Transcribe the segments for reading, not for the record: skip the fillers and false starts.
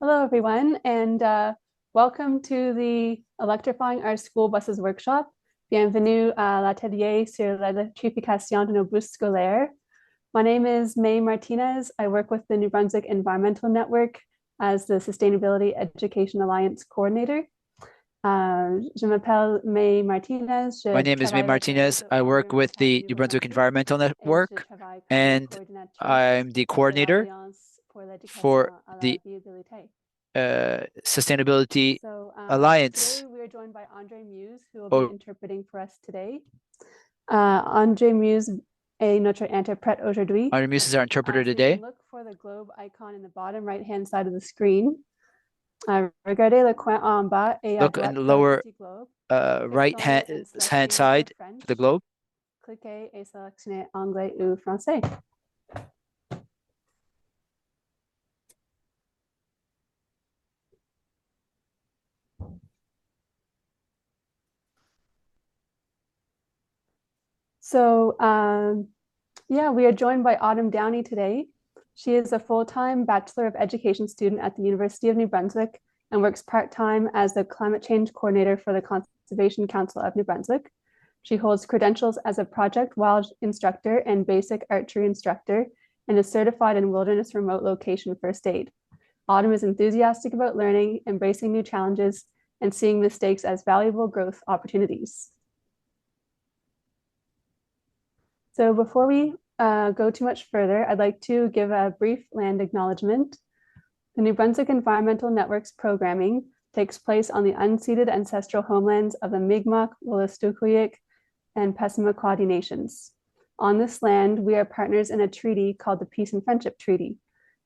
Hello, everyone, and welcome to the Electrifying Our School Buses workshop. Bienvenue à l'atelier sur l'électrification de nos bus scolaires. My name is May Martinez. I work with the New Brunswick Environmental Network as the Sustainability Education Alliance Coordinator. Je m'appelle May Martinez. My name is May Martinez. I work with the New Brunswick Environmental Network, and I'm the coordinator for the Sustainability Alliance. Today we are joined by Andre Muse, who will be interpreting for us today. Andre Muse est notre interprète aujourd'hui. Andre Muse is our interpreter today. Look for the globe icon in the bottom right-hand side of the screen. Regardez le coin en bas et Look in the lower right hand side for the globe. Cliquez et sélectionnez anglais ou français. So, yeah, we are joined by Autumn Downey today. She is a full-time Bachelor of Education student at the University of New Brunswick and works part-time as the Climate Change Coordinator for the Conservation Council of New Brunswick. She holds credentials as a Project Wild instructor and basic archery instructor and is certified in wilderness remote location first aid. Autumn is enthusiastic about learning, embracing new challenges, and seeing mistakes as valuable growth opportunities. So before we go too much further, I'd like to give a brief land acknowledgement. The New Brunswick Environmental Network's programming takes place on the unceded ancestral homelands of the Mi'kmaq, Wolastoqiyik, and Passamaquoddy nations. On this land, we are partners in a treaty called the Peace and Friendship Treaty.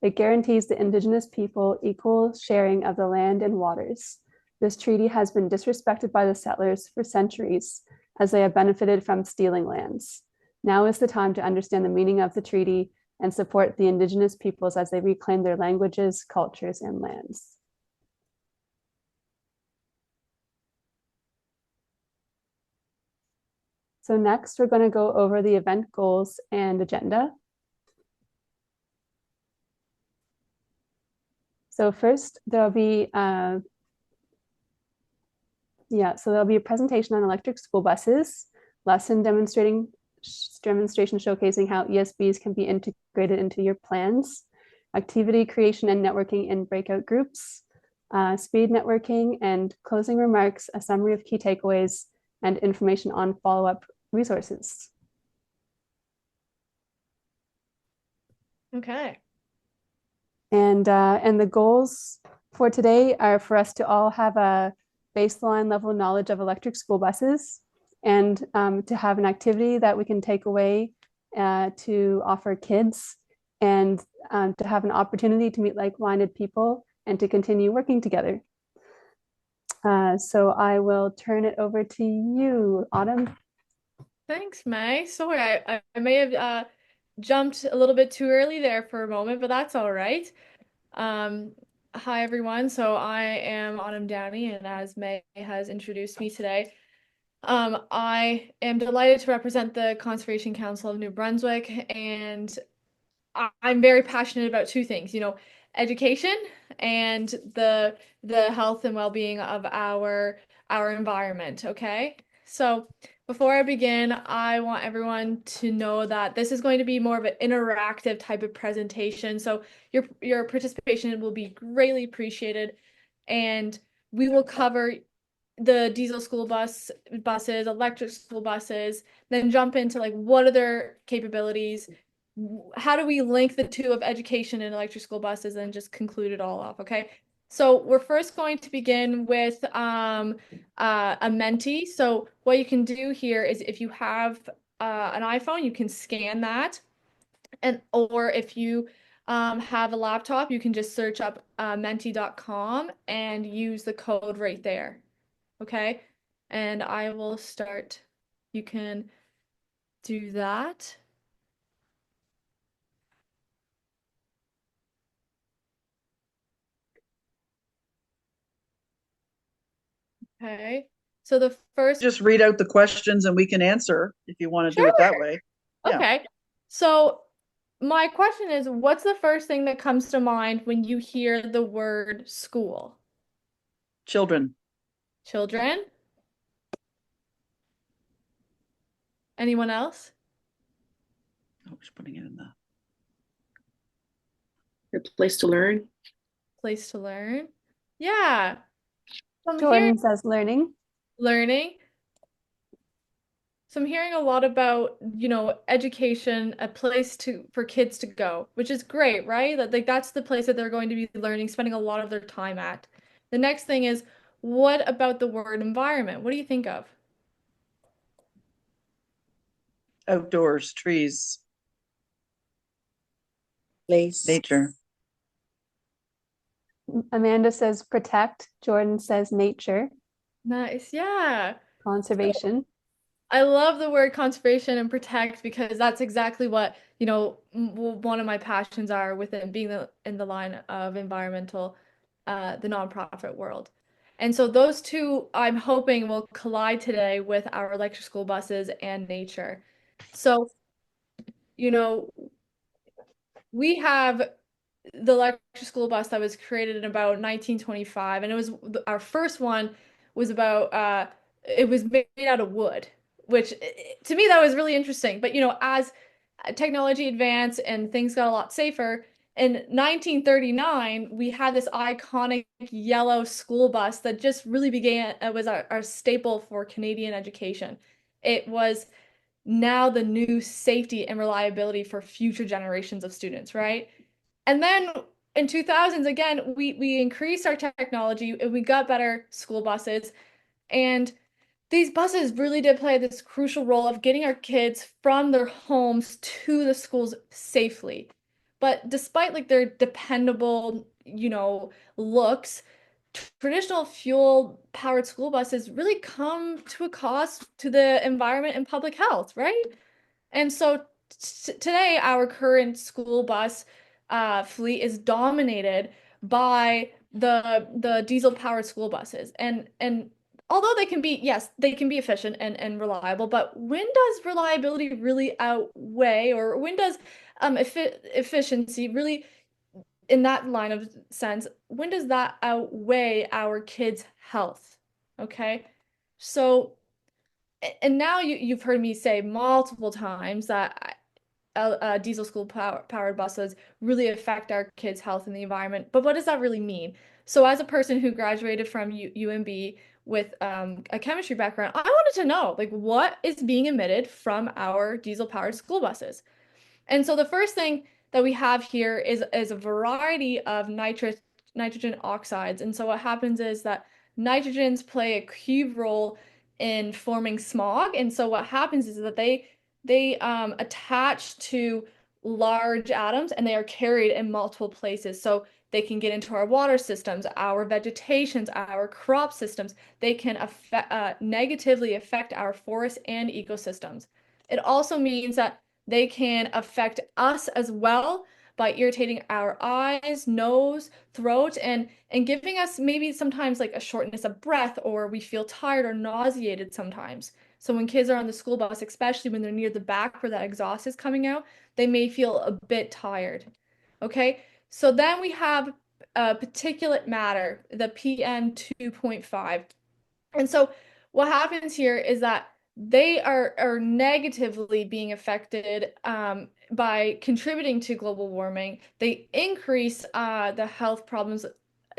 It guarantees the Indigenous people equal sharing of the land and waters. This treaty has been disrespected by the settlers for centuries, as they have benefited from stealing lands. Now is the time to understand the meaning of the treaty and support the Indigenous peoples as they reclaim their languages, cultures, and lands. So next, we're going to go over the event goals and agenda. So first, there'll be there'll be a presentation on electric school buses, lesson demonstration showcasing how ESBs can be integrated into your plans, activity creation and networking in breakout groups, speed networking, and closing remarks, a summary of key takeaways, and information on follow-up resources. Okay. And the goals for today are for us to all have a baseline level knowledge of electric school buses, and to have an activity that we can take away to offer kids, and to have an opportunity to meet like-minded people and to continue working together. So I will turn it over to you, Autumn. Thanks, May. Sorry, I may have jumped a little bit too early there for a moment, but that's all right. Hi, everyone. So I am Autumn Downey, and as May has introduced me today, I am delighted to represent the Conservation Council of New Brunswick, and I'm very passionate about two things, education and the health and well-being of our environment, okay? So before I begin, I want everyone to know that this is going to be more of an interactive type of presentation. So your participation will be greatly appreciated, and we will cover the diesel school buses, electric school buses, then jump into what are their capabilities, how do we link the two of education and electric school buses, and just conclude it all off, okay? So we're first going to begin with a Menti. So what you can do here is if you have an iPhone, you can scan that, or if you have a laptop, you can just search up menti.com and use the code right there. Okay, and I will start. You can do that. Okay, so the first. Just read out the questions and we can answer if you want to do it that way. Yeah. Okay, so my question is, what's the first thing that comes to mind when you hear the word school? Children. Children? Anyone else? Oh, she's putting it in the your place to learn. Place to learn? Yeah. So I'm Jordan hearing says learning. learning. So I'm hearing a lot about, education, a place for kids to go, which is great, right? That like that's the place that they're going to be learning, spending a lot of their time at. The next thing is, what about the word environment? What do you think of? Outdoors, trees, Place. nature. Amanda says protect. Jordan says nature, Nice. Yeah. conservation. I love the word conservation and protect because that's exactly what, one of my passions are within being in the line of environmental, the nonprofit world. And so those two, I'm hoping, will collide today with our electric school buses and nature. So, you know, we have the electric school bus that was created in about 1925, and it was our first one was about it was made out of wood, which to me that was really interesting. But as technology advanced and things got a lot safer, in 1939 we had this iconic yellow school bus that just really began was our staple for Canadian education. It was now the new safety and reliability for future generations of students, right? And then in 2000s, again, we increased our technology and we got better school buses. And these buses really did play this crucial role of getting our kids from their homes to the schools safely. But despite like their dependable, looks, traditional fuel powered school buses really come to a cost to the environment and public health, right? And so today, our current school bus fleet is dominated by the diesel powered school buses. And although they can be, yes, they can be efficient and reliable, but when does reliability really outweigh, or when does efficiency really, in that line of sense, when does that outweigh our kids' health? Okay, so and now you've heard me say multiple times that diesel school powered buses really affect our kids' health and the environment. But what does that really mean? So, as a person who graduated from UMB with a chemistry background, I wanted to know like what is being emitted from our diesel powered school buses. And so the first thing that we have here is a variety of nitrogen oxides. And so what happens is that nitrogens play a key role in forming smog. And so what happens is that they attach to large atoms and they are carried in multiple places. So they can get into our water systems, our vegetations, our crop systems. They can negatively affect our forests and ecosystems. It also means that they can affect us as well by irritating our eyes, nose, throat, and giving us maybe sometimes like a shortness of breath, or we feel tired or nauseated sometimes. So when kids are on the school bus, especially when they're near the back where that exhaust is coming out, they may feel a bit tired. Okay, so then we have particulate matter, the PM 2.5. And so what happens here is that they are negatively being affected by contributing to global warming. They increase the health problems,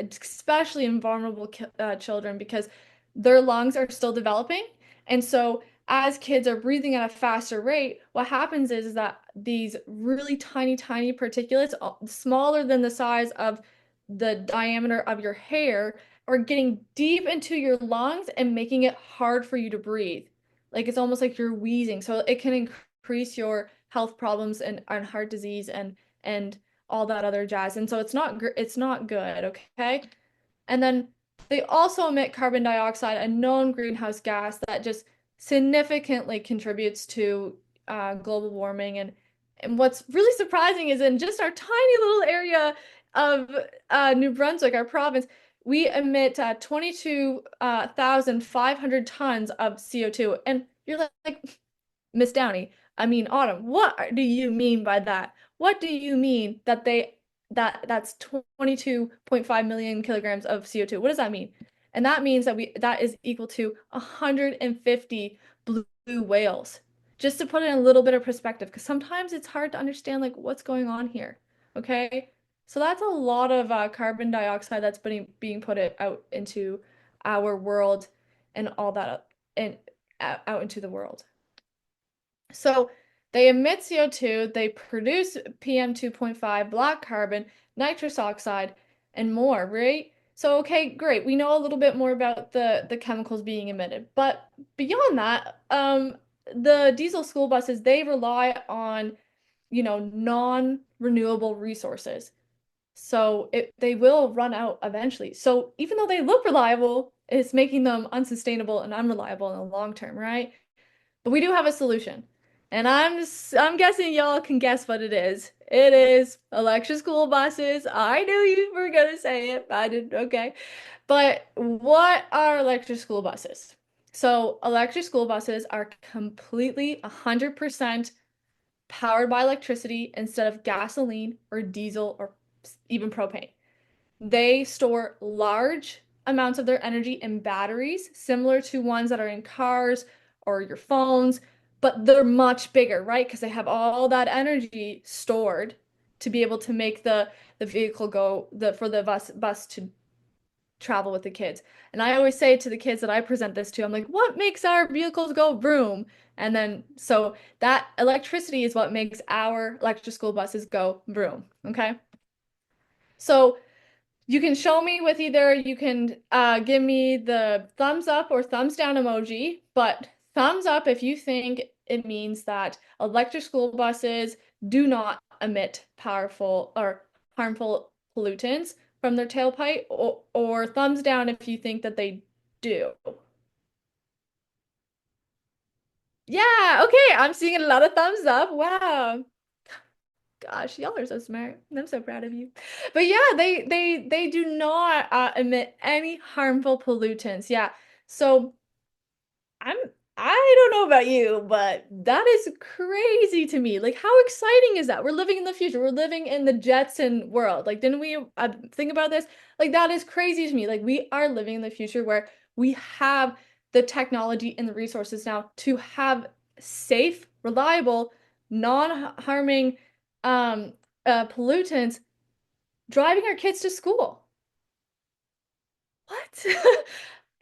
especially in vulnerable children, because their lungs are still developing. And so as kids are breathing at a faster rate, what happens is that these really tiny, tiny particulates, smaller than the size of the diameter of your hair, are getting deep into your lungs and making it hard for you to breathe. Like it's almost like you're wheezing. So it can increase your health problems and heart disease and all that other jazz. And so it's not good, okay? And then they also emit carbon dioxide, a known greenhouse gas that just significantly contributes to global warming. And what's really surprising is in just our tiny little area of New Brunswick, our province, we emit 22,500 tons of CO2. And you're like, Miss Downey, I mean, Autumn, what do you mean by that? what do you mean that that's 22.5 million kilograms of CO2? What does that mean? And that means that is equal to 150 blue whales. Just to put it in a little bit of perspective, because sometimes it's hard to understand like what's going on here. Okay, so that's a lot of carbon dioxide that's being put out into our world and all that and out into the world. So they emit CO2, they produce PM 2.5, black carbon, nitrous oxide, and more, right? So, okay, great. We know a little bit more about the chemicals being emitted. But beyond that, the diesel school buses, they rely on, non-renewable resources. So they will run out eventually. So even though they look reliable, it's making them unsustainable and unreliable in the long term, right? But we do have a solution. And I'm guessing y'all can guess what it is. It is electric school buses. I knew you were gonna say it. I didn't. Okay. But what are electric school buses? So electric school buses are completely 100% powered by electricity instead of gasoline or diesel or even propane. They store large amounts of their energy in batteries, similar to ones that are in cars or your phones, but they're much bigger, right? Because they have all that energy stored to be able to make the vehicle go for the bus to travel with the kids. And I always say to the kids that I present this to, I'm like, what makes our vehicles go vroom? And then so that electricity is what makes our electric school buses go vroom. Okay. So you can show me with either you can give me the thumbs up or thumbs down emoji, but thumbs up if you think it means that electric school buses do not emit powerful or harmful pollutants from their tailpipe, or thumbs down if you think that they do. Yeah, okay, I'm seeing a lot of thumbs up. Wow. Gosh, y'all are so smart. I'm so proud of you. But yeah, they do not emit any harmful pollutants. Yeah. So I'm I don't know about you, but that is crazy to me. Like, how exciting is that? We're living in the future. We're living in the Jetson world. Like, didn't we think about this? Like, that is crazy to me. Like, we are living in the future where we have the technology and the resources now to have safe, reliable, non-harming pollutants driving our kids to school. What?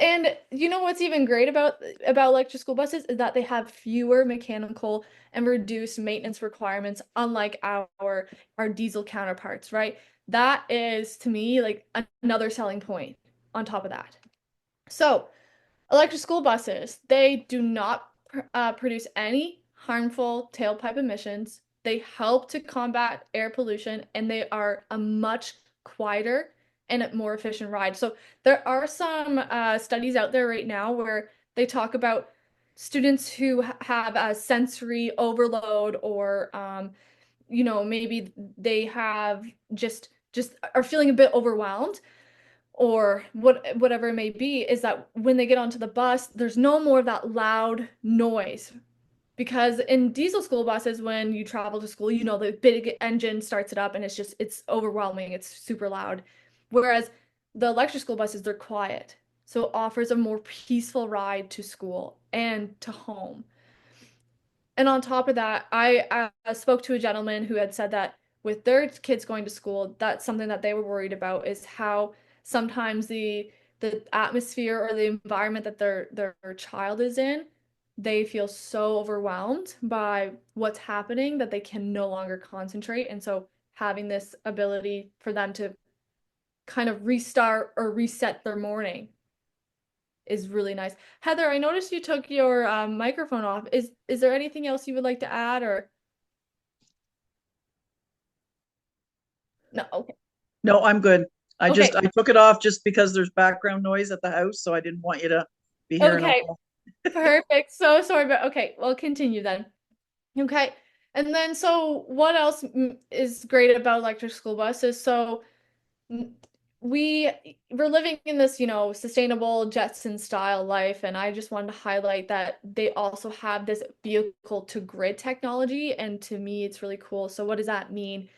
And you know what's even great about electric school buses is that they have fewer mechanical and reduced maintenance requirements, unlike our diesel counterparts, right? That is to me like another selling point on top of that. So, electric school buses, they do not produce any harmful tailpipe emissions. They help to combat air pollution, and they are a much quieter and a more efficient ride. So there are some studies out there right now where they talk about students who have a sensory overload, or maybe they have just are feeling a bit overwhelmed, or whatever it may be, is that when they get onto the bus, there's no more of that loud noise. Because in diesel school buses, when you travel to school, the big engine starts it up and it's overwhelming, it's super loud. Whereas the electric school buses, they're quiet. So it offers a more peaceful ride to school and to home. And on top of that, I spoke to a gentleman who had said that with their kids going to school, that's something that they were worried about, is how sometimes the atmosphere or the environment that their child is in, they feel so overwhelmed by what's happening that they can no longer concentrate. And so having this ability for them to kind of restart or reset their morning is really nice. Heather, I noticed you took your microphone off. Is there anything else you would like to add, or no? Okay. No, I'm good. I Okay. took it off just because there's background noise at the house, so I didn't want you to be hearing Okay. all. Perfect. So sorry, but okay, we'll continue then. Okay. And then so what else is great about electric school buses? So we're living in this, sustainable Jetson style life, and I just wanted to highlight that they also have this vehicle to grid technology, and to me, it's really cool. So what does that mean?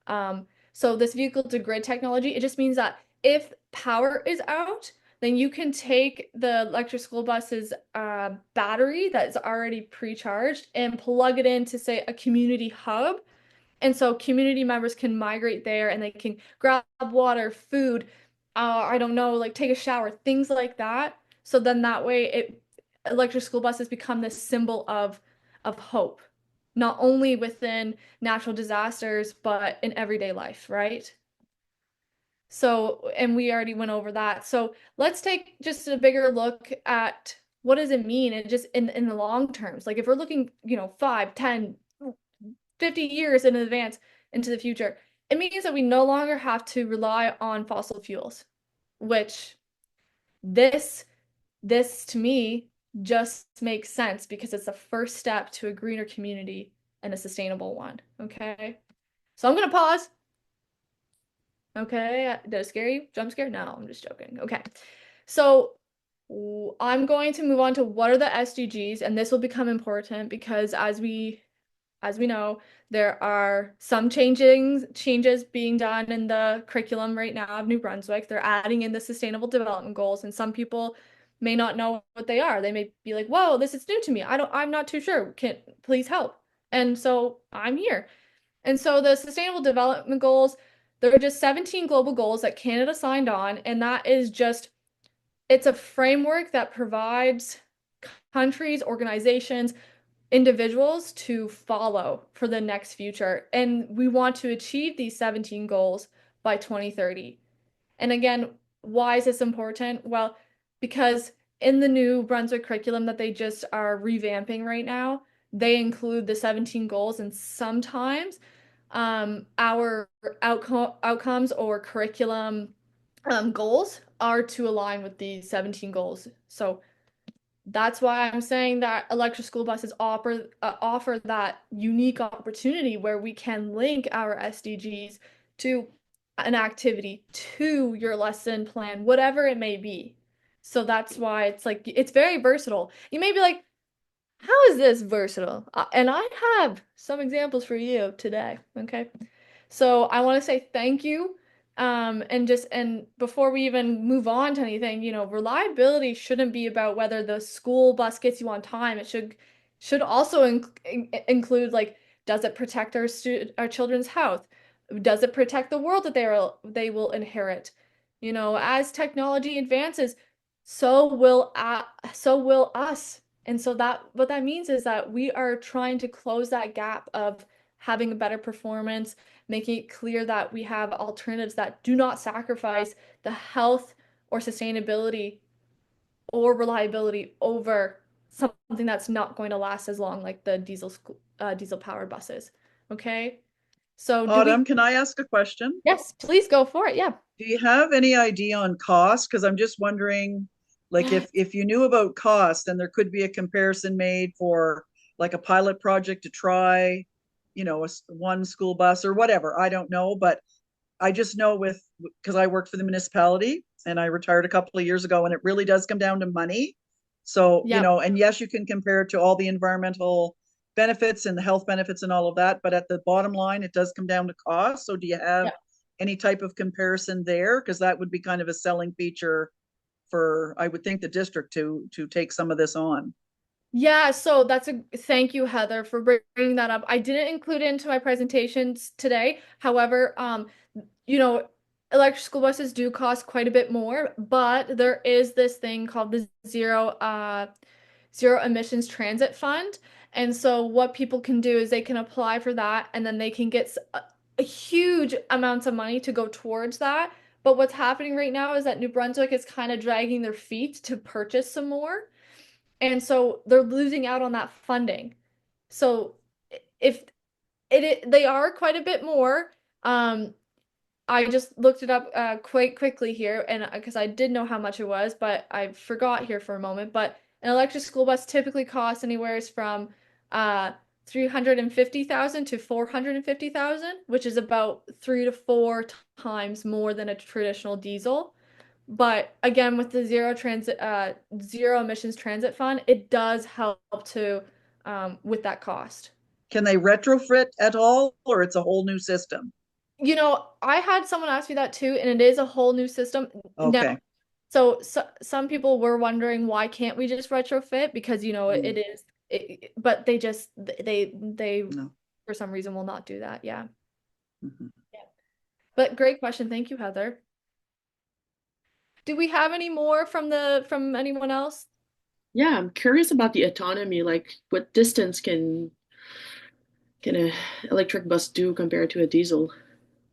So this vehicle to grid technology, it just means that if power is out, then you can take the electric school bus's battery that's already pre-charged and plug it into, say, a community hub. And so community members can migrate there and they can grab water, food, I don't know, like take a shower, things like that. So then that way electric school buses become this symbol of hope, not only within natural disasters, but in everyday life, right? So, and we already went over that. So let's take just a bigger look at what does it mean and just in the long terms. Like if we're looking, 5, 10, 50 years in advance into the future, it means that we no longer have to rely on fossil fuels, which this to me just makes sense because it's the first step to a greener community and a sustainable one. Okay. So I'm gonna pause. Okay, did I scare you? Jump scare? No, I'm just joking. Okay. So I'm going to move on to what are the SDGs, and this will become important because as we know, there are some changes being done in the curriculum right now of New Brunswick. They're adding in the sustainable development goals, and some people may not know what they are. They may be like, "Whoa, this is new to me. I'm not too sure. Can please help?" And so I'm here. And so the sustainable development goals, there are just 17 global goals that Canada signed on, and that is just it's a framework that provides countries, organizations, individuals to follow for the next future. And we want to achieve these 17 goals by 2030. And again, why is this important? Well, because in the new Brunswick curriculum that they just are revamping right now, they include the 17 goals, and sometimes our outcomes or curriculum goals are to align with these 17 goals. So that's why I'm saying that electric school buses offer that unique opportunity where we can link our SDGs to an activity, to your lesson plan, whatever it may be. So that's why it's very versatile. You may be like, how is this versatile? And I have some examples for you today. Okay. So I want to say thank you. And before we even move on to anything, reliability shouldn't be about whether the school bus gets you on time. It should also include, like, does it protect our children's health? Does it protect the world that they will inherit? As technology advances, so will us. And so that what that means is that we are trying to close that gap of having a better performance, making it clear that we have alternatives that do not sacrifice the health or sustainability or reliability over something that's not going to last as long, like the diesel powered buses. Okay. So Autumn, can I ask a question? Yes, please go for it. Yeah. Do you have any idea on cost? Because I'm just wondering, like, if you knew about cost, and there could be a comparison made for like a pilot project to try, one school bus or whatever. I don't know, but I just know because I worked for the municipality and I retired a couple of years ago, and it really does come down to money. So, Yep. And yes, you can compare it to all the environmental benefits and the health benefits and all of that, but at the bottom line, it does come down to cost. So do you have Yep. any type of comparison there? Because that would be kind of a selling feature for, I would think, the district to take some of this on. Yeah, so thank you, Heather, for bringing that up. I didn't include it into my presentations today. However, you know, electric school buses do cost quite a bit more, but there is this thing called the zero emissions transit fund. And so what people can do is they can apply for that, and then they can get a huge amounts of money to go towards that. But what's happening right now is that New Brunswick is kind of dragging their feet to purchase some more. And so they're losing out on that funding. So if they are quite a bit more. I just looked it up quite quickly here, and because I did know how much it was, but I forgot here for a moment. But an electric school bus typically costs anywhere from 350,000 to 450,000, which is about 3 to 4 times more than a traditional diesel. But again, with the zero emissions transit fund, it does help to with that cost. Can they retrofit at all, or it's a whole new system? I had someone ask me that too, and it is a whole new system. Now, Okay. so some people were wondering why can't we just retrofit because it is but they No. for some reason will not do that. Yeah. Mhm. Yeah. But great question. Thank you, Heather. Do we have any more from anyone else? Yeah, I'm curious about the autonomy. Like, what distance can a electric bus do compared to a diesel?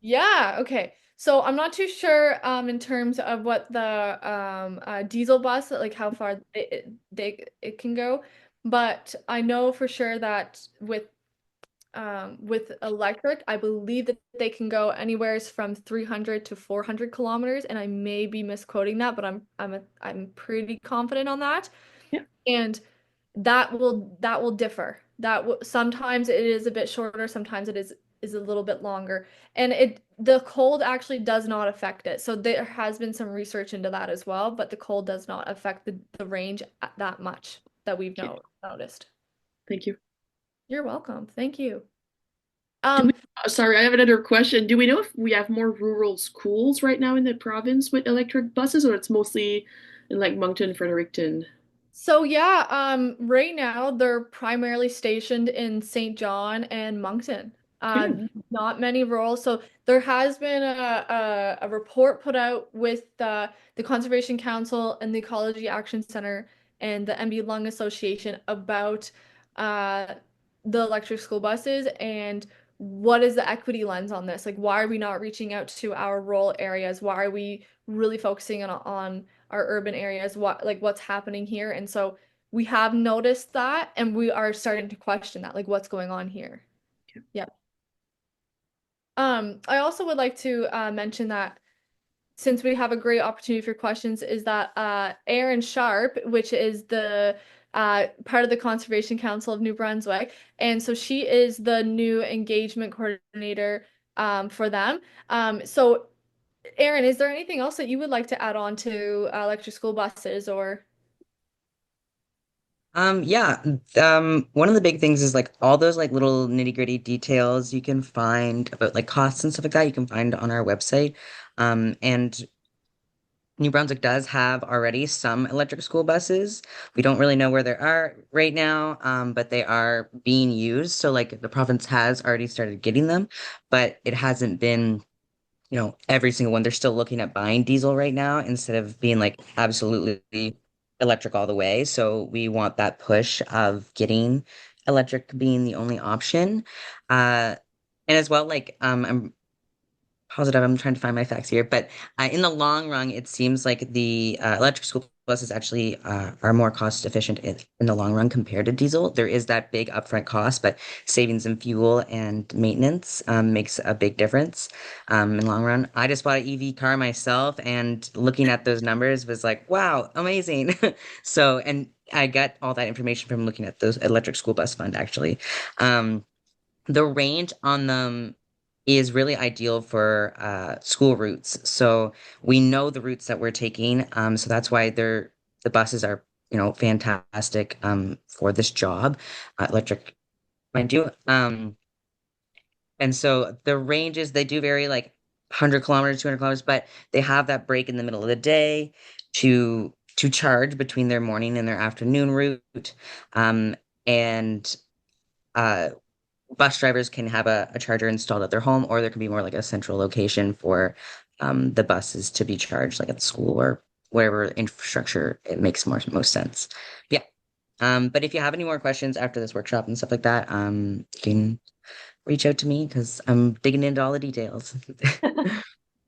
Yeah, okay. So I'm not too sure in terms of what the diesel bus like how far it can go, but I know for sure that with electric, I believe that they can go anywhere from 300 to 400 kilometers, and I may be misquoting that, but I'm pretty confident on that. Yeah. And that will differ. Sometimes it is a bit shorter, sometimes it is a little bit longer. And the cold actually does not affect it. So there has been some research into that as well, but the cold does not affect the range that much that we've Okay. noticed. Thank you. You're welcome. Thank you. Sorry, I have another question. Do we know if we have more rural schools right now in the province with electric buses, or it's mostly in like Moncton, Fredericton? So yeah, right now they're primarily stationed in St. John and Moncton. Okay. Not many rural. So there has been a report put out with the Conservation Council and the Ecology Action Center and the MB Lung Association about uh, the electric school buses and what is the equity lens on this? Like, why are we not reaching out to our rural areas? Why are we really focusing on our urban areas, what's happening here. And so we have noticed that and we are starting to question that, like what's going on here. Okay. Yep. I also would like to mention that since we have a great opportunity for questions, is that Erin Sharp, which is the part of the Conservation Council of New Brunswick, and so she is the new engagement coordinator for them. So Erin, is there anything else that you would like to add on to electric school buses or? Yeah. One of the big things is like all those like little nitty-gritty details you can find about like costs and stuff like that you can find on our website. And New Brunswick does have already some electric school buses. We don't really know where they are right now, but they are being used. So like the province has already started getting them, but it hasn't been, every single one. They're still looking at buying diesel right now instead of being like absolutely electric all the way. So we want that push of getting electric being the only option. And as well, like I'm positive. I'm trying to find my facts here, but in the long run, it seems like the electric school buses actually are more cost efficient in the long run compared to diesel. There is that big upfront cost, but savings in fuel and maintenance makes a big difference in the long run. I just bought an EV car myself, and looking at those numbers was like, wow, amazing. So, and I got all that information from looking at those electric school bus fund actually. Um, the range on them is really ideal for school routes. So we know the routes that we're taking. So that's why the buses are, fantastic for this job, electric, mind you. And so the ranges, they do vary like 100 kilometers, 200 kilometers, but they have that break in the middle of the day to charge between their morning and their afternoon route. And uh, bus drivers can have a charger installed at their home, or there can be more like a central location for the buses to be charged, like at the school or whatever infrastructure it makes most sense. Yeah. But if you have any more questions after this workshop and stuff like that, you can reach out to me because I'm digging into all the details.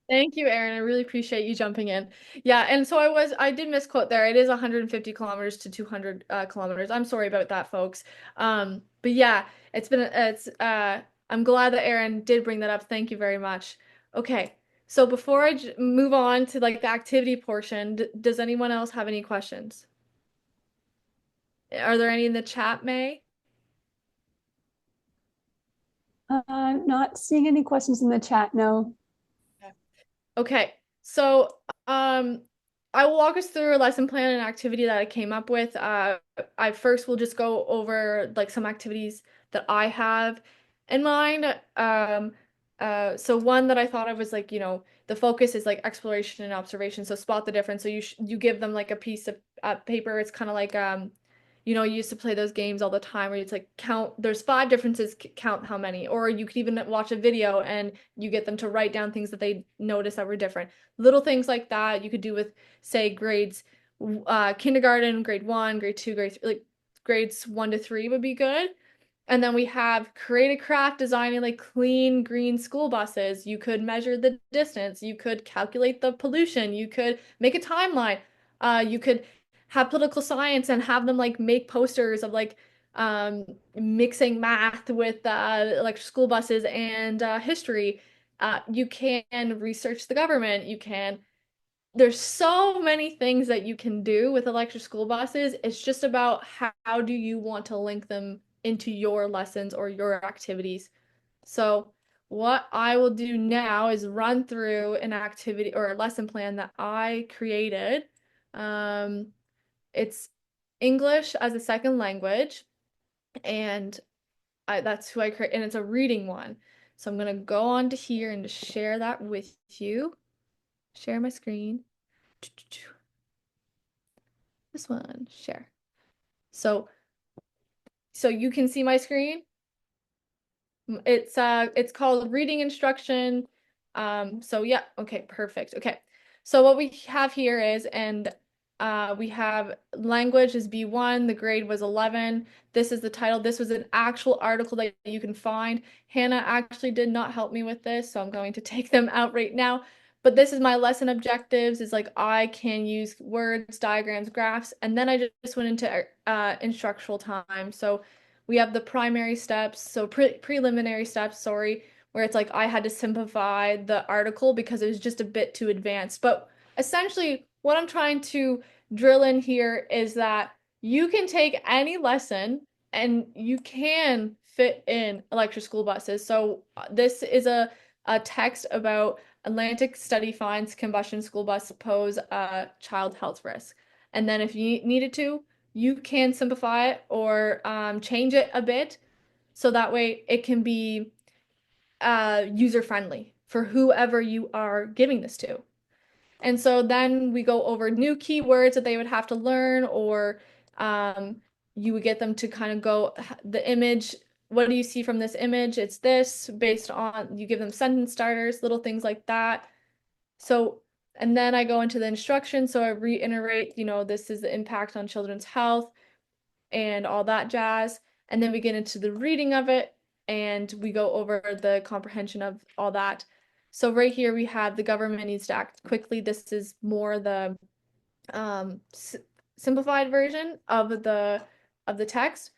Thank you, Erin. I really appreciate you jumping in. Yeah, and so I did misquote there. It is 150 kilometers to 200 kilometers. I'm sorry about that, folks. But yeah, I'm glad that Erin did bring that up. Thank you very much. Okay, so before I move on to like the activity portion, does anyone else have any questions? Are there any in the chat, May? Not seeing any questions in the chat, no. Okay, so I will walk us through a lesson plan and activity that I came up with. I first will just go over like some activities that I have in mind. So one that I thought of was like, the focus is like exploration and observation. So spot the difference. So you give them like a piece of paper. It's kind of like you used to play those games all the time where it's like count, there's 5 differences, count how many. Or you could even watch a video and you get them to write down things that they noticed that were different. Little things like that you could do with, say, grades, kindergarten, grade 1, grade 2, grade 3, like grades 1 to 3 would be good. And then we have create a craft designing like clean green school buses. You could measure the distance. You could calculate the pollution. You could make a timeline. You could have political science and have them like make posters of like mixing math with electric school buses and history. You can research the government. There's so many things that you can do with electric school buses. It's just about how do you want to link them into your lessons or your activities. So what I will do now is run through an activity or a lesson plan that I created. It's English as a second language, and that's who I create, and it's a reading one. So I'm gonna go on to here and just share that with you. Share my screen. This one, share. So you can see my screen. It's called reading instruction. So yeah, okay, perfect. Okay. So what we have here is, and we have language is B1, the grade was 11. This is the title. This was an actual article that you can find. Hannah actually did not help me with this, so I'm going to take them out right now. But this is my lesson objectives, is like I can use words, diagrams, graphs, and then I just went into instructional time. So we have the primary steps, so preliminary steps, sorry, where it's like I had to simplify the article because it was just a bit too advanced. But essentially, what I'm trying to drill in here is that you can take any lesson and you can fit in electric school buses. So this is a text about Atlantic study finds combustion school bus pose a child health risk. And then if you needed to, you can simplify it or change it a bit so that way it can be user friendly for whoever you are giving this to. And so then we go over new keywords that they would have to learn, or you would get them to kind of go, the image, what do you see from this image? It's this, based on, you give them sentence starters, little things like that. So, and then I go into the instructions. So I reiterate, this is the impact on children's health and all that jazz. And then we get into the reading of it and we go over the comprehension of all that. So right here we have the government needs to act quickly. This is more the simplified version of the text.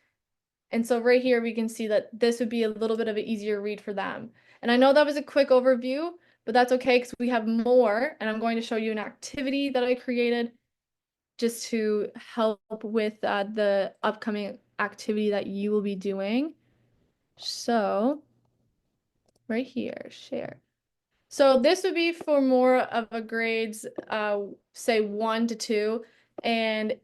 And so right here we can see that this would be a little bit of an easier read for them. And I know that was a quick overview, but that's okay because we have more, and I'm going to show you an activity that I created just to help with the upcoming activity that you will be doing. So right here, share. So this would be for more of a grades, say 1 to 2, and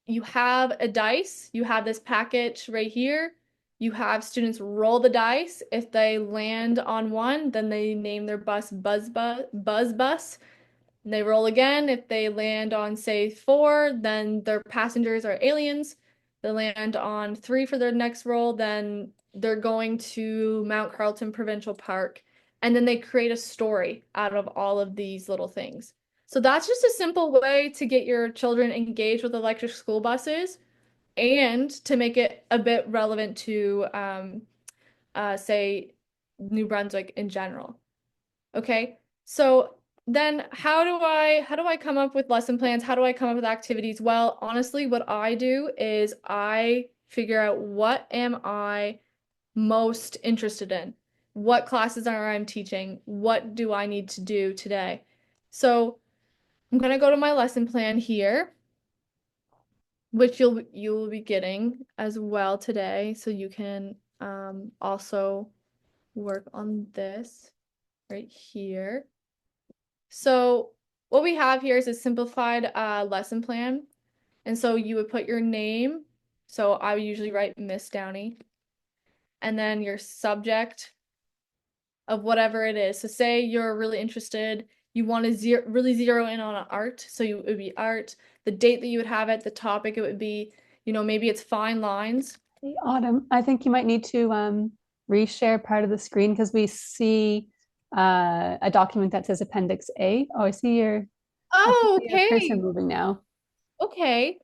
you have a dice. You have this package right here. You have students roll the dice. If they land on 1, then they name their bus Buzz Bus. And they roll again. If they land on, say, 4, then their passengers are aliens. They land on 3 for their next roll, then they're going to Mount Carlton Provincial Park. And then they create a story out of all of these little things. So that's just a simple way to get your children engaged with electric school buses and to make it a bit relevant to, say, New Brunswick in general. Okay, so then how do I come up with lesson plans? How do I come up with activities? Well, honestly, what I do is I figure out what am I most interested in? What classes are I'm teaching? What do I need to do today? So I'm gonna go to my lesson plan here, which you'll be getting as well today, so you can also work on this right here. So what we have here is a simplified lesson plan. And so you would put your name. So I would usually write Miss Downey. And then your subject of whatever it is. So say you're really interested, you want to really zero in on art. So it would be art. The date that you would have it, the topic, it would be, maybe it's fine lines. Hey, Autumn, I think you might need to reshare part of the screen because we see a document that says Appendix A. Oh, I see your cursor Okay. moving now. Okay.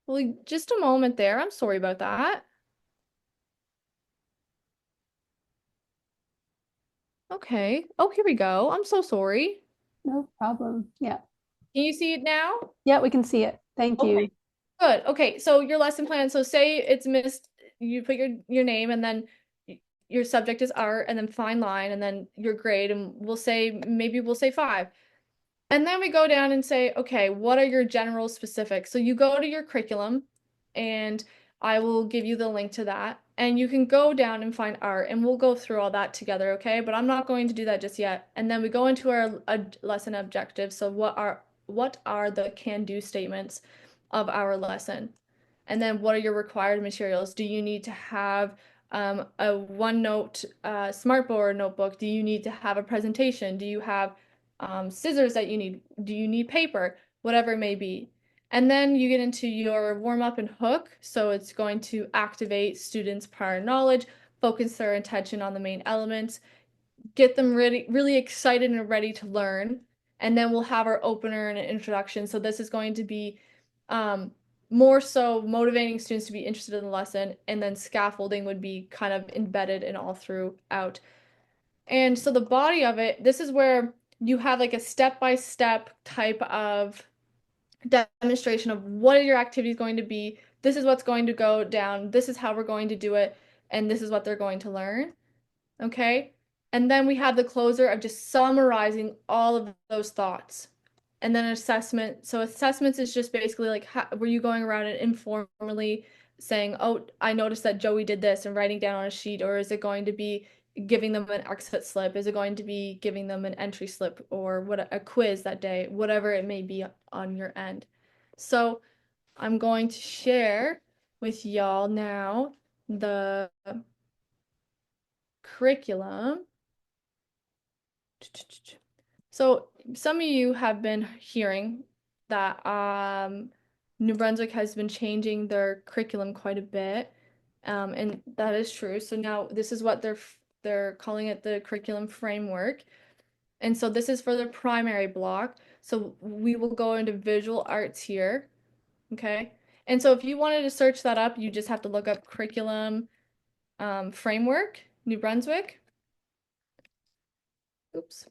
Well, just a moment there. I'm sorry about that. Okay. Oh, here we go. I'm so sorry. No problem. Yeah. Can you see it now? Yeah, we can see it. Thank Okay. you. Good. Okay. So your lesson plan. So say it's missed. You put your name and then your subject is art and then fine line and then your grade and maybe we'll say 5. And then we go down and say, okay, what are your general specifics? So you go to your curriculum and I will give you the link to that. And you can go down and find art and we'll go through all that together, okay? But I'm not going to do that just yet. And then we go into our lesson objectives. So what are the can-do statements of our lesson? And then what are your required materials? Do you need to have a OneNote smartboard notebook? Do you need to have a presentation? Do you have scissors that you need? Do you need paper? Whatever it may be. And then you get into your warm up and hook. So it's going to activate students' prior knowledge, focus their attention on the main elements, get them really, really excited and ready to learn. And then we'll have our opener and an introduction. So this is going to be more so motivating students to be interested in the lesson. And then scaffolding would be kind of embedded in all throughout. And so the body of it, this is where you have like a step-by-step type of demonstration of what are your activities going to be. This is what's going to go down. This is how we're going to do it. And this is what they're going to learn. Okay. And then we have the closer of just summarizing all of those thoughts. And then assessment. So assessments is just basically like, were you going around and informally saying, oh, I noticed that Joey did this and writing down on a sheet, or is it going to be giving them an exit slip? Is it going to be giving them an entry slip or what a quiz that day, whatever it may be on your end. So I'm going to share with y'all now the curriculum. So some of you have been hearing that New Brunswick has been changing their curriculum quite a bit, and that is true. So now this is what they're calling it, the curriculum framework. And so this is for the primary block. So we will go into visual arts here, okay? And so if you wanted to search that up, you just have to look up curriculum framework, New Brunswick. Oops.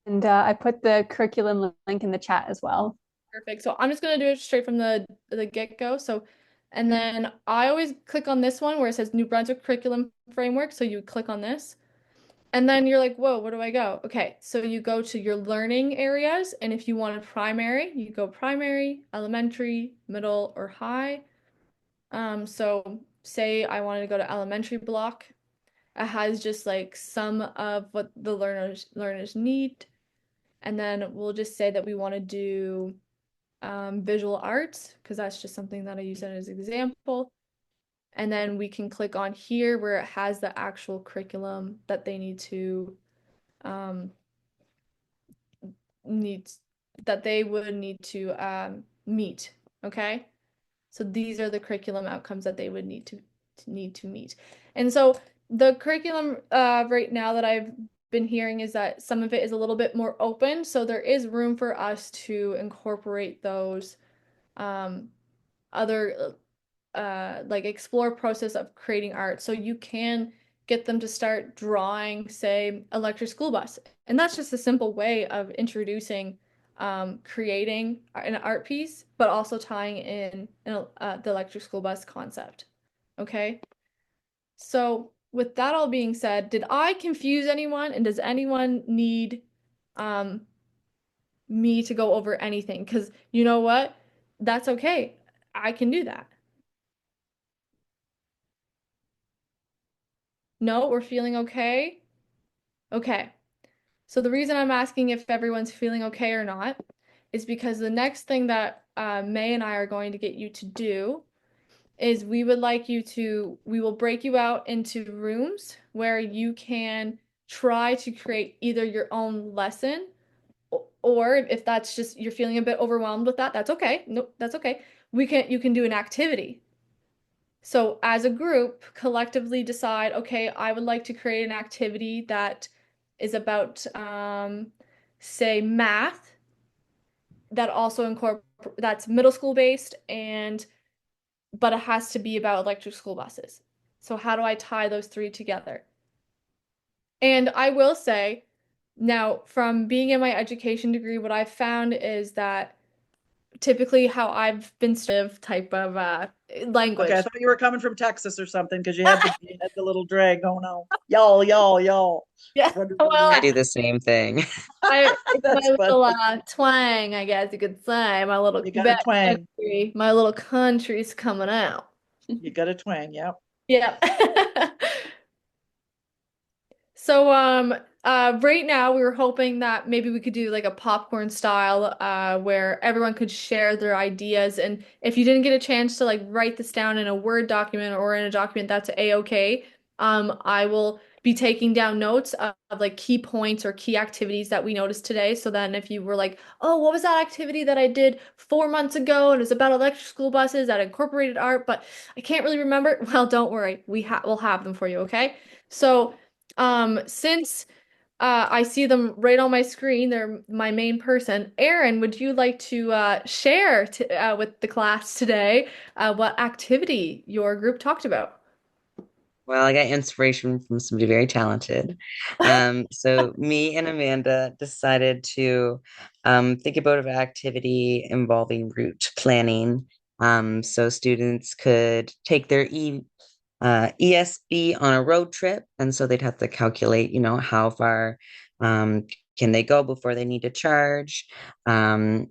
And I put the curriculum link in the chat as well. Perfect. So I'm just gonna do it straight from the get-go. So, and then I always click on this one where it says New Brunswick Curriculum Framework. So you click on this, and then you're like, whoa, where do I go? Okay, so you go to your learning areas, and if you want a primary, you go primary, elementary, middle, or high. So say I wanted to go to elementary block. It has just like some of what the learners need, and then we'll just say that we want to do visual arts because that's just something that I use as an example. And then we can click on here where it has the actual curriculum that they need to needs that they would need to meet. Okay, so these are the curriculum outcomes that they would need to meet. And so the curriculum right now that I've been hearing is that some of it is a little bit more open, so there is room for us to incorporate those other like explore process of creating art. So you can get them to start drawing, say, electric school bus. And that's just a simple way of introducing creating an art piece, but also tying in the electric school bus concept. Okay. So with that all being said, did I confuse anyone? And does anyone need me to go over anything? Because you know what? That's okay. I can do that. No, we're feeling okay? Okay. So the reason I'm asking if everyone's feeling okay or not is because the next thing that May and I are going to get you to do is we will break you out into rooms where you can try to create either your own lesson or if that's just you're feeling a bit overwhelmed with that, that's okay. Nope, that's okay. You can do an activity. So as a group, collectively decide, okay, I would like to create an activity that is about, say, math that also that's middle school based but it has to be about electric school buses. So how do I tie those three together? And I will say, now from being in my education degree, what I've found is that typically how I've been type of language. Okay, I thought you were coming from Texas or something because you had the little drag going on. Y'all. Yeah, well, I do the same thing. it's my That's little funny. twang, I guess you could say. My little You got a Quebec twang. country, my little country's coming out. You got a twang, yeah. Yeah. So right now we were hoping that maybe we could do like a popcorn style where everyone could share their ideas, and if you didn't get a chance to like write this down in a Word document or in a document, that's a-okay. I will be taking down notes of like key points or key activities that we noticed today, so then if you were like, oh, what was that activity that I did 4 months ago and it was about electric school buses that incorporated art but I can't really remember, well, don't worry, we'll have them for you, okay? So since I see them right on my screen, they're my main person. Erin, would you like to share with the class today what activity your group talked about? Well, I got inspiration from somebody very talented. So me and Amanda decided to think about an activity involving route planning. So students could take their ESB on a road trip, and so they'd have to calculate, how far can they go before they need to charge. And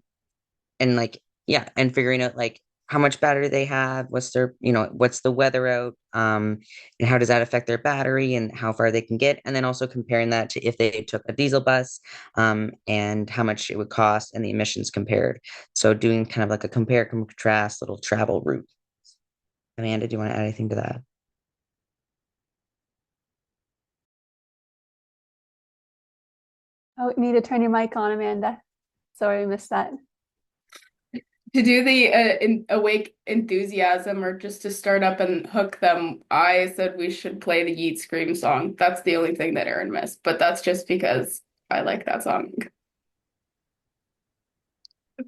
like, yeah, and figuring out like how much battery they have, what's the weather out, and how does that affect their battery and how far they can get, and then also comparing that to if they took a diesel bus, and how much it would cost and the emissions compared. So doing kind of like a compare and contrast little travel route. Amanda, do you want to add anything to that? Oh, you need to turn your mic on, Amanda. Sorry, I missed that. To do the awake enthusiasm or just to start up and hook them, I said we should play the Yeet Scream song. That's the only thing that Erin missed, but that's just because I like that song.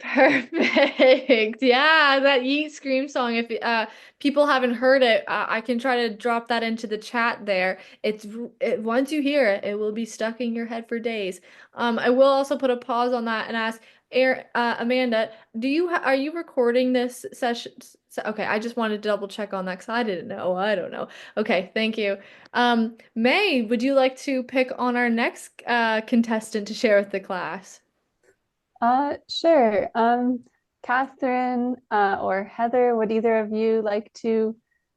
Perfect. Yeah, that Yeet Scream song. If people haven't heard it, I can try to drop that into the chat there. Once you hear it, it will be stuck in your head for days. I will also put a pause on that and ask Amanda, are you recording this session? Okay, I just wanted to double check on that because I didn't know. I don't know. Okay, thank you. May, would you like to pick on our next contestant to share with the class? Sure. Catherine or Heather, would either of you like to,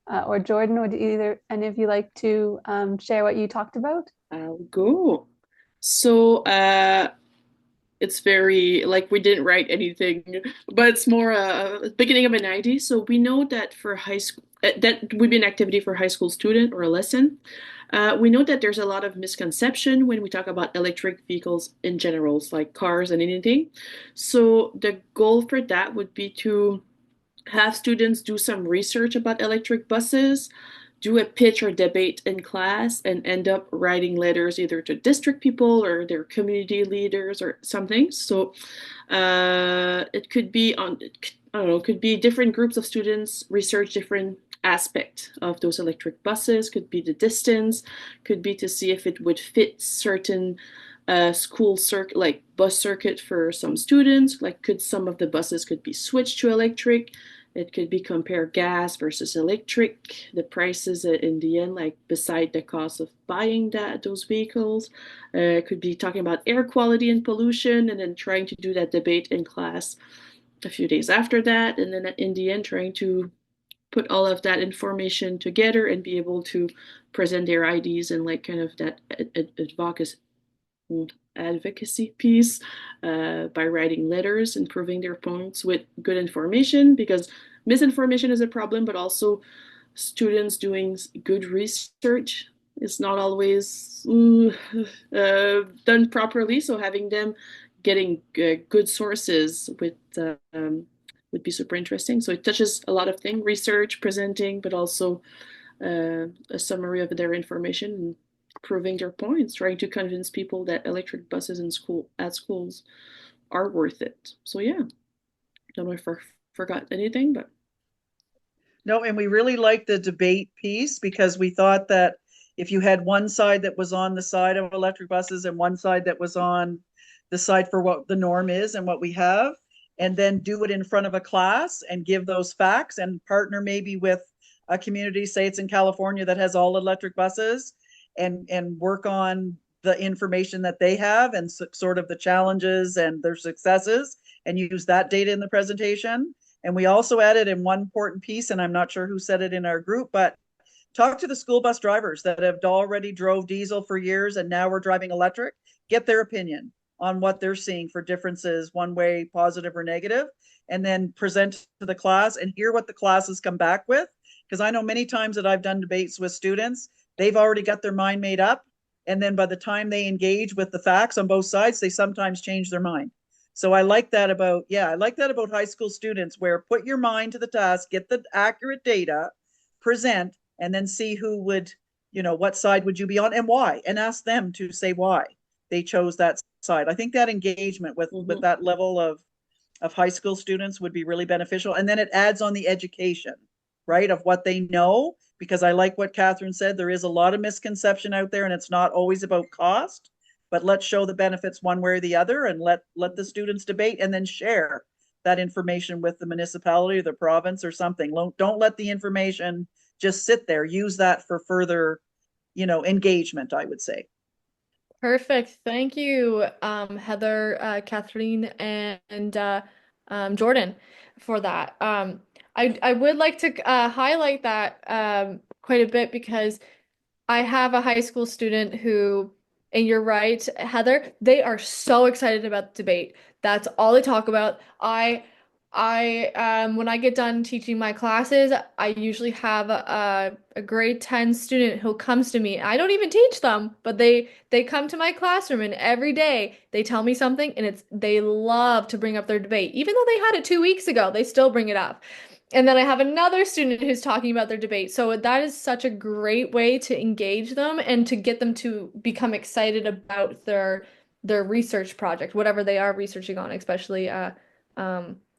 or Jordan, would either any of you like to share what you talked about? I'll go. So, it's very like we didn't write anything, but it's more beginning of the 90s. So we know that for high school, that would be an activity for a high school student or a lesson. We know that there's a lot of misconception when we talk about electric vehicles in general, like cars and anything. So the goal for that would be to have students do some research about electric buses, do a pitch or debate in class, and end up writing letters either to district people or their community leaders or something. So it could be I don't know, it could be different groups of students research different aspect of those electric buses, could be the distance, could be to see if it would fit certain school circuit, like bus circuit for some students, like could some of the buses could be switched to electric. It could be compare gas versus electric, the prices in the end, like beside the cost of buying those vehicles. It could be talking about air quality and pollution, and then trying to do that debate in class a few days after that, and then in the end trying to put all of that information together and be able to present their ideas and like kind of that advocacy piece by writing letters and proving their points with good information, because misinformation is a problem, but also students doing good research is not always done properly. So having them getting good sources would be super interesting. So it touches a lot of things: research, presenting, but also a summary of their information and proving their points, trying to convince people that electric buses in schools are worth it. So yeah, don't know if I forgot anything, but No, and we really liked the debate piece because we thought that if you had one side that was on the side of electric buses and one side that was on the side for what the norm is and what we have, and then do it in front of a class and give those facts and partner maybe with a community, say it's in California that has all electric buses, and work on the information that they have and sort of the challenges and their successes, and use that data in the presentation. And we also added in one important piece, and I'm not sure who said it in our group, but talk to the school bus drivers that have already drove diesel for years and now we're driving electric. Get their opinion on what they're seeing for differences, one way, positive or negative, and then present to the class and hear what the classes come back with. Because I know many times that I've done debates with students, they've already got their mind made up. And then by the time they engage with the facts on both sides, they sometimes change their mind. So I like that about high school students, where put your mind to the task, get the accurate data, present, and then see who would, what side would you be on and why, and ask them to say why they chose that side. I think that engagement with that level of high school students would be really beneficial. And then it adds on the education, right, of what they know, because I like what Catherine said, there is a lot of misconception out there and it's not always about cost, but let's show the benefits one way or the other and let the students debate and then share that information with the municipality or the province or something. Don't let the information just sit there. Use that for further, engagement, I would say. Perfect. Thank you, Heather, Catherine, and Jordan for that. I would like to highlight that quite a bit because I have a high school student who, and you're right, Heather, they are so excited about the debate. That's all they talk about. When I get done teaching my classes, I usually have a grade 10 student who comes to me. I don't even teach them, but they come to my classroom and every day they tell me something and they love to bring up their debate. Even though they had it 2 weeks ago, they still bring it up. And then I have another student who's talking about their debate. So that is such a great way to engage them and to get them to become excited about their research project, whatever they are researching on, especially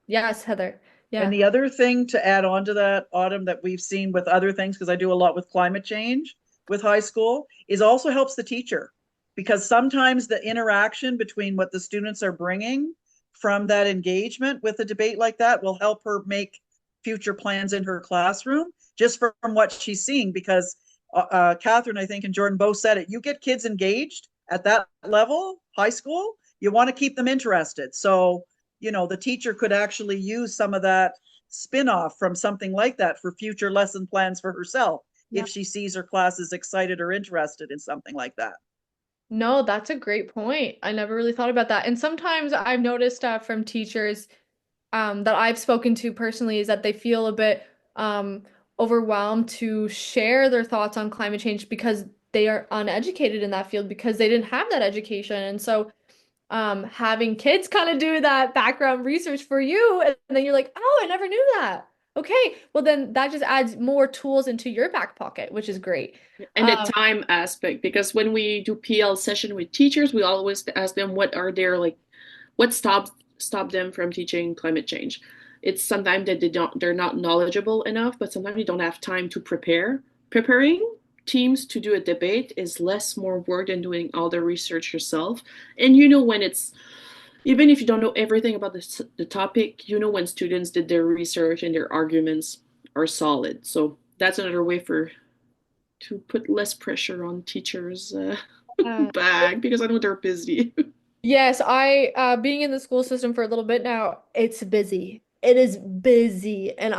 yes, Heather. And Yeah. the other thing to add on to that, Autumn, that we've seen with other things, because I do a lot with climate change with high school, is also helps the teacher. Because sometimes the interaction between what the students are bringing from that engagement with a debate like that will help her make future plans in her classroom just from what she's seeing. Because Catherine, I think, and Jordan both said it, you get kids engaged at that level, high school, you want to keep them interested. So the teacher could actually use some of that spin-off from something like that for future lesson plans for herself, if she sees her class is excited or interested in something like that. No, that's a great point. I never really thought about that. And sometimes I've noticed from teachers that I've spoken to personally is that they feel a bit overwhelmed to share their thoughts on climate change because they are uneducated in that field because they didn't have that education. And so having kids kind of do that background research for you, and then you're like, oh, I never knew that. Okay, well then that just adds more tools into your back pocket, which is great. And the time aspect, because when we do PL session with teachers, we always ask them what are their what stop them from teaching climate change. It's sometimes that they're not knowledgeable enough, but sometimes you don't have time to prepare. Preparing teams to do a debate is less more work than doing all the research yourself. And when it's, even if you don't know everything about the topic, when students did their research and their arguments are solid. So that's another way to put less pressure on teachers' back, because I know they're busy. Yes, being in the school system for a little bit now, it's busy. it is busy, and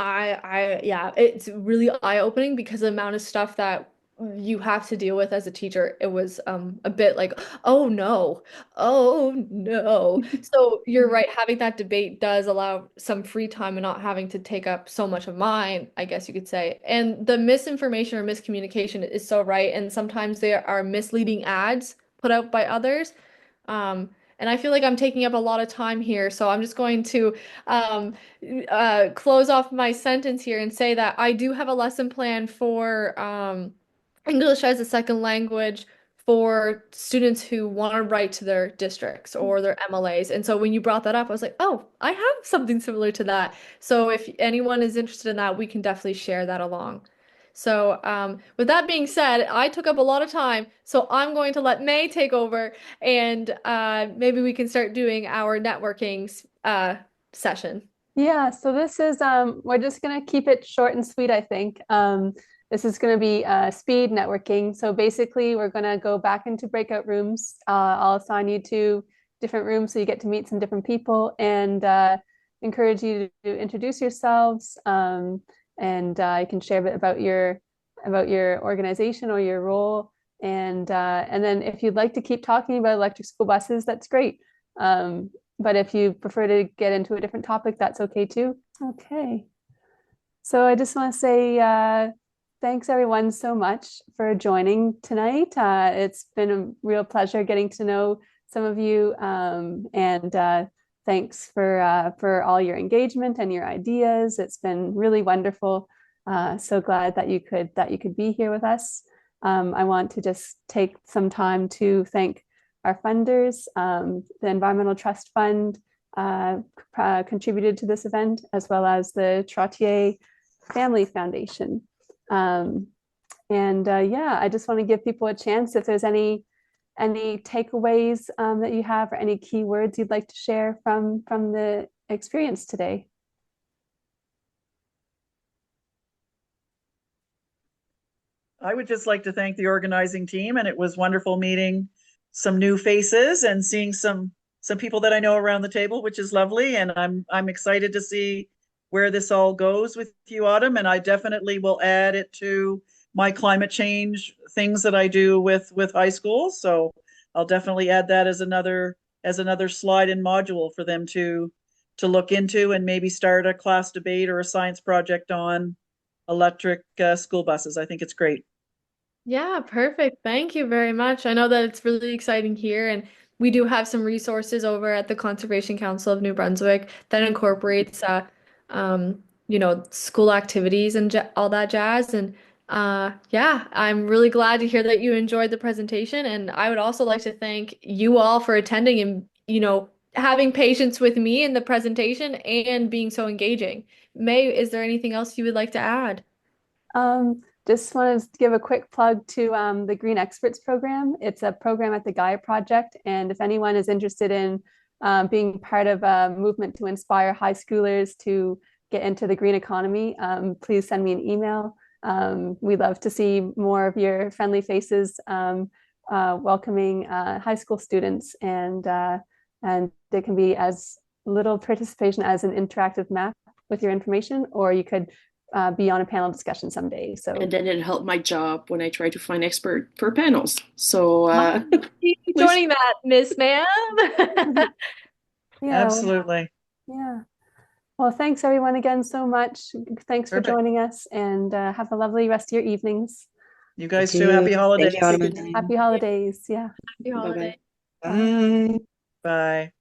yeah, it's really eye-opening because the amount of stuff that you have to deal with as a teacher. It was a bit like, oh no, oh no. So you're right, having that debate does allow some free time and not having to take up so much of mine, I guess you could say. And the misinformation or miscommunication is so right, and sometimes there are misleading ads put out by others. And I feel like I'm taking up a lot of time here, so I'm just going to um, close off my sentence here and say that I do have a lesson plan for English as a second language for students who want to write to their districts or their MLAs. And so when you brought that up, I was like, oh, I have something similar to that. So if anyone is interested in that, we can definitely share that along. So with that being said, I took up a lot of time, so I'm going to let May take over, and maybe we can start doing our networking session. Yeah, so this is we're just gonna keep it short and sweet, I think. This is gonna be speed networking. So basically we're gonna go back into breakout rooms. I'll assign you to different rooms so you get to meet some different people and encourage you to introduce yourselves. And you can share a bit about your organization or your role. And then if you'd like to keep talking about electric school buses, that's great. But if you prefer to get into a different topic, that's okay too. Okay. So I just want to say thanks everyone so much for joining tonight. It's been a real pleasure getting to know some of you, and thanks for all your engagement and your ideas. It's been really wonderful. So glad that you could be here with us. I want to just take some time to thank our funders. The Environmental Trust Fund contributed to this event, as well as the Trottier Family Foundation. Yeah, I just want to give people a chance if there's any takeaways that you have, or any key words you'd like to share from the experience today. I would just like to thank the organizing team, and it was wonderful meeting some new faces and seeing some people that I know around the table, which is lovely. And I'm excited to see where this all goes with you, Autumn. And I definitely will add it to my climate change things that I do with high schools. So I'll definitely add that as another slide and module for them to look into, and maybe start a class debate or a science project on electric school buses. I think it's great. Yeah, perfect. Thank you very much. I know that it's really exciting here, and we do have some resources over at the Conservation Council of New Brunswick that incorporates, school activities and all that jazz. And yeah, I'm really glad to hear that you enjoyed the presentation. And I would also like to thank you all for attending and, having patience with me in the presentation and being so engaging. May, is there anything else you would like to add? Just wanted to give a quick plug to the Green Experts program. It's a program at the Gaia Project, and if anyone is interested in being part of a movement to inspire high schoolers to get into the green economy, please send me an email. We'd love to see more of your friendly faces welcoming high school students, and there can be as little participation as an interactive map with your information, or you could be on a panel discussion someday. So, and then it helped my job when I try to find expert for panels. So joining that, Miss Ma'am. yeah, absolutely. Yeah. Well, thanks everyone again so much. Thanks for joining us, and have a lovely rest of your evenings. You guys too. Happy holidays. Happy holidays. Yeah. Happy holidays. Bye. Bye.